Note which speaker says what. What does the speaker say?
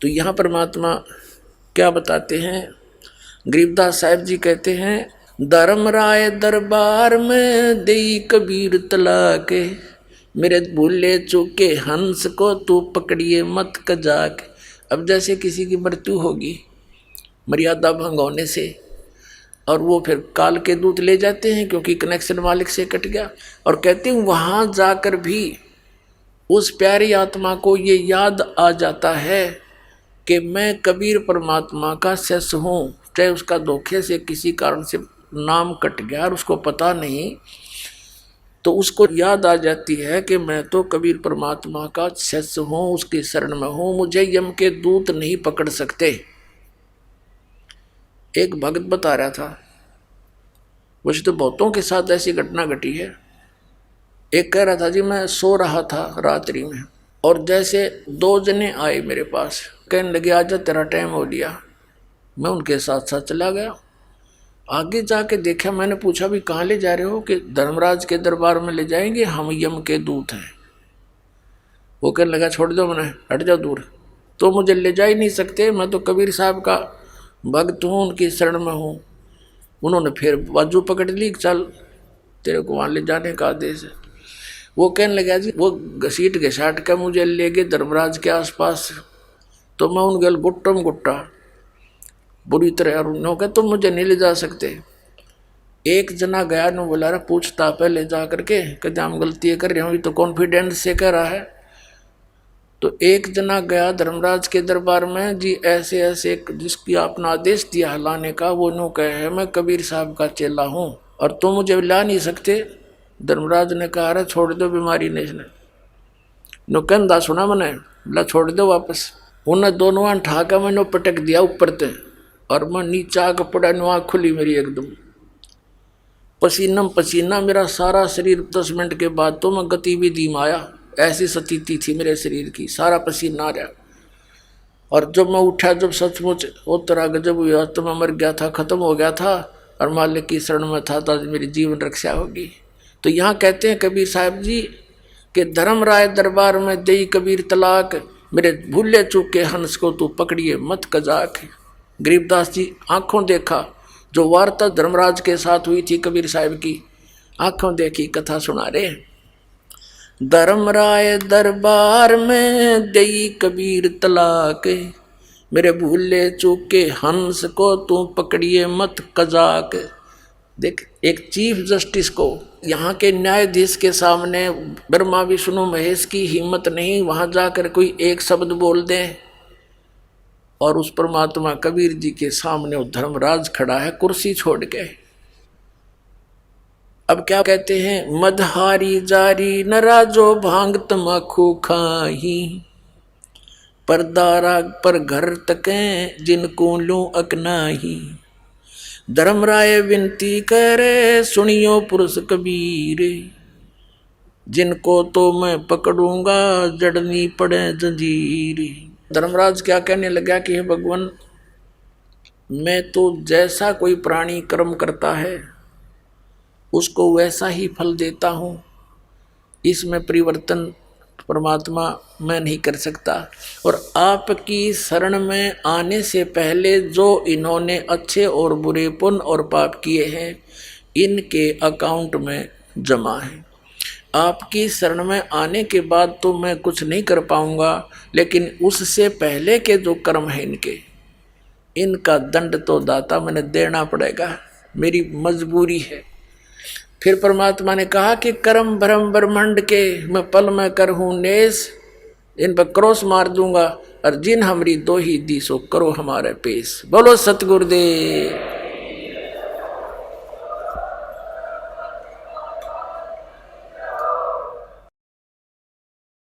Speaker 1: तो यहाँ परमात्मा क्या बताते हैं, गरीबदास साहिब जी कहते हैं, धर्मराय दरबार में देई कबीर तलाके, मेरे भूले चूके हंस को तू पकड़िए मत कजाक। अब जैसे किसी की मृत्यु होगी मर्यादा भंग होने से, और वो फिर काल के दूत ले जाते हैं क्योंकि कनेक्शन मालिक से कट गया, और कहते हैं वहाँ जाकर भी उस प्यारी आत्मा को ये याद आ जाता है कि मैं कबीर परमात्मा का शिष्य हूँ, चाहे उसका धोखे से किसी कारण से नाम कट गया और उसको पता नहीं, तो उसको याद आ जाती है कि मैं तो कबीर परमात्मा का शिष्य हूँ, उसकी शरण में हूँ, मुझे यम के दूत नहीं पकड़ सकते। एक भक्त बता रहा था, वैसे तो बहुतों के साथ ऐसी घटना घटी है। एक कह रहा था जी मैं सो रहा था रात्रि में, और जैसे दो जने आए मेरे पास, कहने लगे आजा तेरा टाइम हो लिया। मैं उनके साथ साथ चला गया। आगे जाके देखा, मैंने पूछा भी कहाँ ले जा रहे हो, कि धर्मराज के दरबार में ले जाएंगे, हम यम के दूत हैं। वो कहने लगा छोड़ दो, मैंने हट जाओ दूर, तो मुझे ले जा ही नहीं सकते, मैं तो कबीर साहब का भक्त हूँ, उनकी शरण में हूँ। उन्होंने फिर बाजू पकड़ ली, चल तेरे को वहाँ ले जाने का आदेश है। वो कहने लगा जी वो घसीट घसाट कर मुझे ले गए धर्मराज के आसपास, तो मैं उन गल गुट्टम गुट्टा बुरी तरह, और उन्होंने तुम मुझे नहीं ले जा सकते। एक जना गया न बोला रहा पूछता पहले जा करके कि हम गलती कर रहे हो, तो कॉन्फिडेंस से कह रहा है। तो एक जना गया धर्मराज के दरबार में, जी ऐसे ऐसे जिसकी आपने आदेश दिया लाने का, वो नो कहे मैं कबीर साहब का चेला हूँ और तुम मुझे ला नहीं सकते। धर्मराज ने कहा अरे छोड़ दो बीमारी ने, इसने नो कंधा सुना मैंने, ला छोड़ दो वापस। उन्हें दोनों ठा कर मैंने पटक दिया ऊपर ते, और मैं नीचा आग पड़ा, नुआ खुली मेरी एकदम, पसीना पसीना मेरा सारा शरीर। 10 मिनट के बाद तो मैं गतिविधि में आया, ऐसी स्थिति थी मेरे शरीर की, सारा पसीना आ रहा। और जब मैं उठा, जब सचमुच वो तरह गजब हुआ, तो मैं मर गया था, खत्म हो गया था, और मालिक की शरण में था, तो मेरी जीवन रक्षा होगी। तो यहाँ कहते हैं कबीर साहब जी कि धर्मराय दरबार में दई कबीर तलाक, मेरे भूले चूके हंस को तू पकड़िए मत कजाक। गरीबदास जी आंखों देखा जो वार्ता धर्मराज के साथ हुई थी कबीर साहब की, आंखों देखी कथा सुना रहे। धर्मराय दरबार में दई कबीर तलाक, मेरे भूले चूके हंस को तू पकड़िए मत कजाक। देख, एक चीफ जस्टिस को, यहाँ के न्यायाधीश के सामने ब्रह्मा विष्णु महेश की हिम्मत नहीं वहाँ जाकर कोई एक शब्द बोल दे, और उस परमात्मा कबीर जी के सामने वो धर्मराज खड़ा है कुर्सी छोड़ के। अब क्या कहते हैं, मदहारी जारी न राजो भांग तमाखू खाही, परदारा पर घर तकें जिनको लूं अकनाही। धर्मराय विनती करे सुनियो पुरुष कबीर, जिनको तो मैं पकड़ूंगा जड़नी पड़े जंजीर। धर्मराज क्या कहने लगा कि हे भगवान, मैं तो जैसा कोई प्राणी कर्म करता है उसको वैसा ही फल देता हूँ, इसमें परिवर्तन परमात्मा मैं नहीं कर सकता। और आपकी शरण में आने से पहले जो इन्होंने अच्छे और बुरे पुण्य और पाप किए हैं, इनके अकाउंट में जमा है। आपकी शरण में आने के बाद तो मैं कुछ नहीं कर पाऊंगा, लेकिन उससे पहले के जो कर्म हैं इनका दंड तो दाता मैंने देना पड़ेगा, मेरी मजबूरी है। फिर परमात्मा ने कहा कि कर्म भ्रम ब्रह्मांड के मैं पल में कर हूँ नेस, इन पर क्रॉस मार दूंगा, और जिन हमरी दो ही दी सो करो हमारे पेश। बोलो सतगुरुदेव।